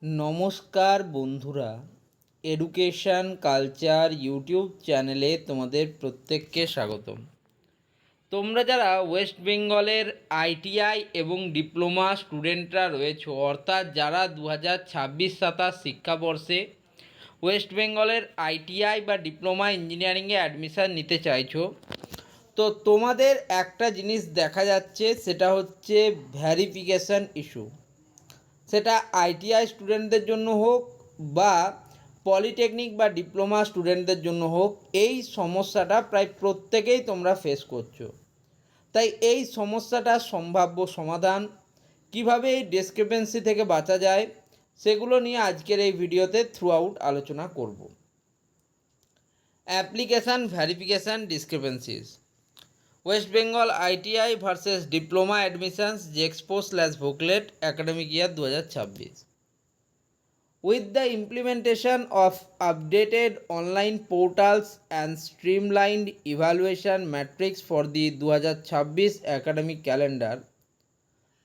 নমস্কার বন্ধুরা, education culture YouTube চ্যানেলে তোমাদের প্রত্যেককে স্বাগতম। তোমরা যারা ওয়েস্ট বেঙ্গলের আইটিআই এবং ডিপ্লোমা স্টুডেন্টরা রয়েছো, অর্থাৎ যারা 2026-27 শিক্ষাবর্ষে ওয়েস্ট বেঙ্গলের আইটিআই বা ডিপ্লোমা ইঞ্জিনিয়ারিংয়ে অ্যাডমিশান নিতে চাইছো, তো তোমাদের একটা জিনিস দেখা যাচ্ছে, সেটা হচ্ছে ভ্যারিফিকেশান ইস্যু। সেটা আইটিআই স্টুডেন্টদের জন্য হোক বা পলিটেকনিক বা ডিপ্লোমা স্টুডেন্টদের জন্য হোক, এই সমস্যাটা প্রায় প্রত্যেকেই তোমরা ফেস করছো। তাই এই সমস্যাটার সম্ভাব্য সমাধান, কিভাবে এই ডিসক্রিপেন্সি থেকে বাঁচা যায়, সেগুলো নিয়ে আজকের এই ভিডিওতে থ্রু আউট আলোচনা করব। Application verification discrepancies, West Bengal ITI versus diploma admissions JEXPO VOCLET academic year 2026. With the implementation of updated online portals and streamlined evaluation metrics for the 2026 academic calendar,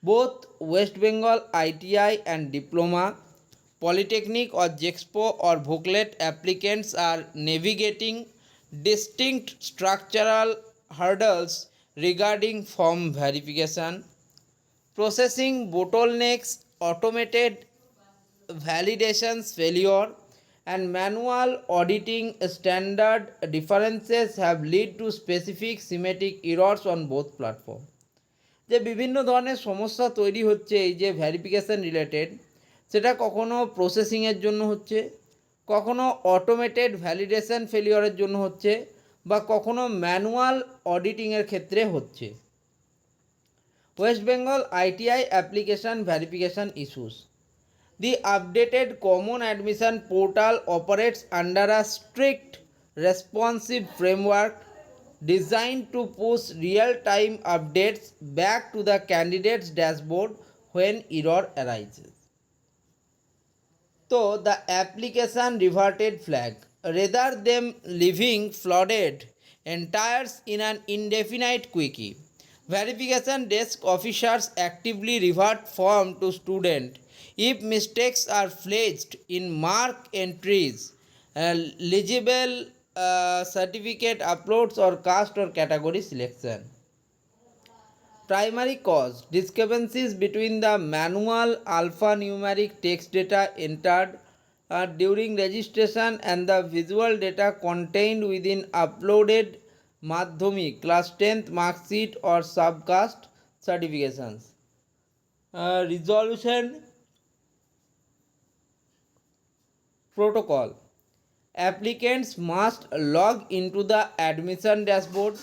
both West Bengal ITI and Diploma, Polytechnic or Jexpo or Voklet applicants are navigating distinct structural hurdles regarding form verification, processing bottlenecks, automated validations failure, and manual auditing standard differences have led to specific semantic errors on both platforms. যে বিভিন্ন ধরনের সমস্যা তৈরি হচ্ছে এই যে verification related, সেটা কখনো প্রসেসিংয়ের জন্য হচ্ছে, কখনো অটোমেটেড ভ্যালিডেশন ফেলিওরের জন্য হচ্ছে, বা কখনো ম্যানুয়াল অডিটিংয়ের ক্ষেত্রে হচ্ছে। West Bengal ITI application verification issues. The updated common admission portal operates under a strict responsive framework designed to push real-time updates back to the candidate's dashboard when error arises. So the application reverted flag rather than leaving flooded entires in an indefinite quickie. Verification desk officers actively revert form to student if mistakes are flagged in mark entries, legible certificate uploads or caste or category selection. Primary cause: discrepancies between the manual alphanumeric text data entered during registration and the visual data contained within uploaded Madhyamik class 10th mark sheet or subcaste certifications. Resolution protocol: applicants must log into the admission dashboard,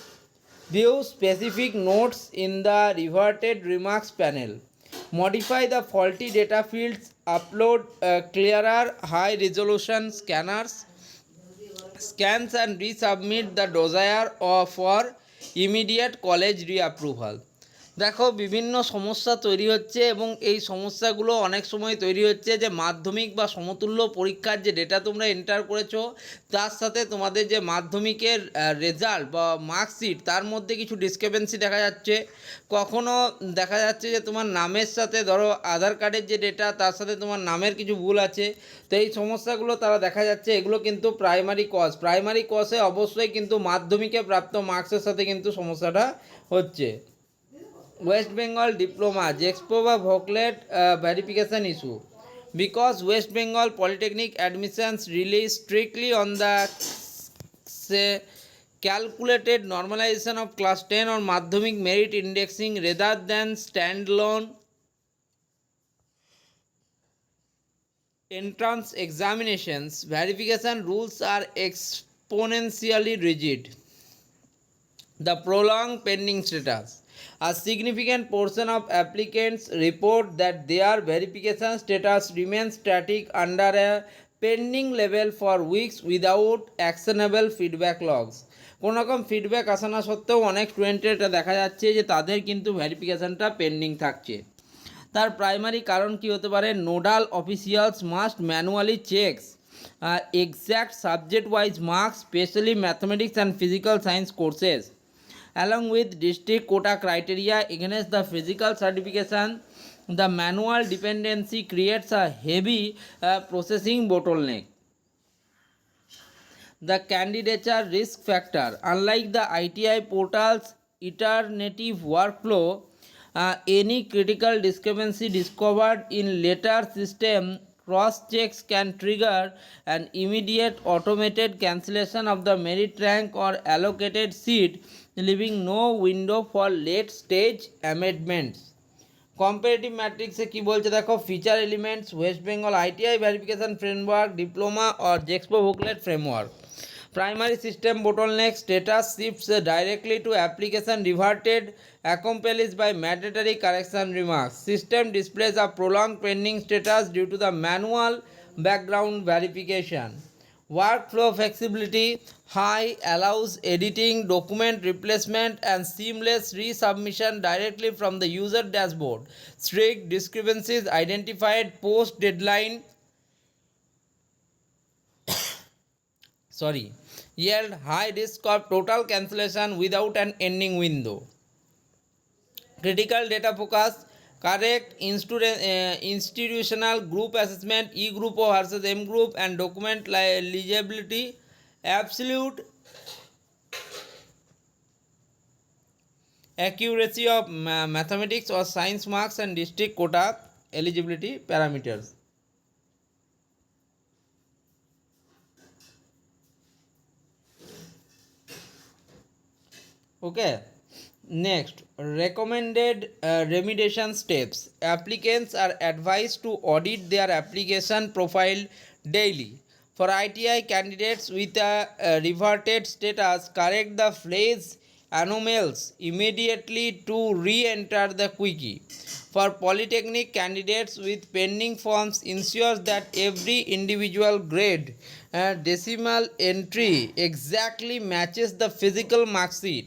view specific notes in the reverted remarks panel, modify the faulty data fields, upload clearer high resolution scans and resubmit the dossier for immediate college reapproval. দেখো, বিভিন্ন সমস্যা তৈরি হচ্ছে এবং এই সমস্যাগুলো অনেক সময় তৈরি হচ্ছে যে মাধ্যমিক বা সমতুল্য পরীক্ষার যে ডেটা তোমরা এন্টার করেছো, তার সাথে তোমাদের যে মাধ্যমিকের রেজাল্ট বা মার্কশিট, তার মধ্যে কিছু ডিসক্রিপেন্সি দেখা যাচ্ছে। কখনো দেখা যাচ্ছে যে তোমার নামের সাথে, ধরো আধার কার্ডের যে ডেটা, তার সাথে তোমার নামের কিছু ভুল আছে। তো এই সমস্যাগুলো তারা দেখা যাচ্ছে, এগুলো কিন্তু প্রাইমারি কজে অবশ্যই কিন্তু মাধ্যমিকে প্রাপ্ত মার্কসের সাথে কিন্তু সমস্যাটা হচ্ছে। West Bengal Diploma Jexpo বা Voklet verification issue. Because West Bengal Polytechnic admissions rely strictly on the calculated normalization of class 10 or Madhyamik merit indexing rather than standalone entrance examinations, verification rules are exponentially rigid. The prolonged pending status: a significant portion of applicants report that their verification status remains static under a pending level for weeks without actionable feedback logs. কোনো রকম feedback আসা না সত্ত্বেও অনেক স্টুডেন্টের এটা দেখা যাচ্ছে যে তাদের কিন্তু ভেরিফিকেশানটা পেন্ডিং থাকছে। তার প্রাইমারি কারণ কি হতে পারে? Nodal officials must manually checks exact subject wise marks, especially mathematics and physical science courses, along with district quota criteria against the physical certification The manual dependency creates a heavy processing bottleneck. The candidature risk factor. Unlike the ITI portal's iterative workflow, any critical discrepancy discovered in later system cross checks can trigger an immediate automated cancellation of the merit rank or allocated seat, leaving no window for late stage amendments. Comparative ম্যাট্রিক্সে কী বলছে দেখো, feature elements West Bengal ITI verification framework diploma or জেক্সপো booklet framework. Primary system bottleneck status shifts directly to application reverted, accompanied by mandatory correction remarks. System displays a prolonged pending status due to the manual background verification. Workflow flexibility high allows editing, document replacement, and seamless resubmission directly from the user dashboard. Strict discrepancies identified post deadline yield high risk of total cancellation without an ending window. Critical data focus, correct institutional group assessment, E group versus M group, and document legibility, absolute accuracy of mathematics or science marks, and district quota eligibility parameters. Okay, next, recommended remediation steps. Applicants are advised to audit their application profile daily. For ITI candidates with a reverted status, correct the phrase anomalies immediately to re-enter the quickie. For polytechnic candidates with pending forms, ensures that every individual grade decimal entry exactly matches the physical mark sheet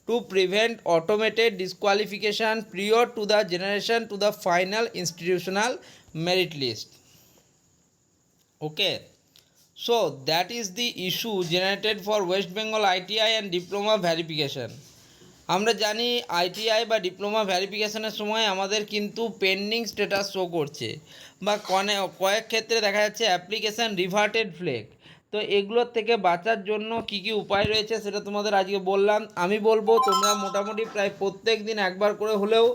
to prevent automated disqualification prior to the generation to the final institutional merit list. Okay, so that is the issue generated for West Bengal ITI and diploma verification. আমরা জানি ITI বা diploma ভ্যারিফিকেশনের সময় আমাদের কিন্তু pending status show করছে, বা কয়েক ক্ষেত্রে দেখা যাচ্ছে অ্যাপ্লিকেশান রিভার্টেড ফ্লেগ। তো এগুলোর থেকে বাঁচার জন্য কি কি উপায় রয়েছে সেটা তোমাদের আজকে বললাম। আমি বলবো তোমরা মোটামুটি প্রায় প্রত্যেক দিন একবার করে হলেও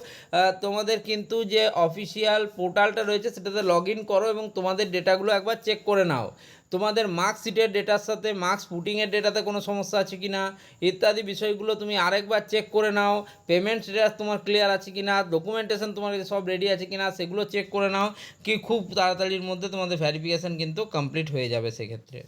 তোমাদের কিন্তু যে অফিসিয়াল পোর্টালটা রয়েছে সেটাতে লগ ইন করো এবং তোমাদের ডেটাগুলো একবার চেক করে নাও। তোমাদের মার্কশিটের ডেটার সাথে মার্কস পুটিংয়ের ডেটাতে কোনো সমস্যা আছে কি না ইত্যাদি বিষয়গুলো তুমি আরেকবার চেক করে নাও। পেমেন্ট স্ট্যাটাস তোমার ক্লিয়ার আছে কি না, ডকুমেন্টেশন তোমার সব রেডি আছে কি না সেগুলো চেক করে নাও, কি খুব তাড়াতাড়ির মধ্যে তোমাদের ভেরিফিকেশান কিন্তু কমপ্লিট হয়ে যাবে সেক্ষেত্রে।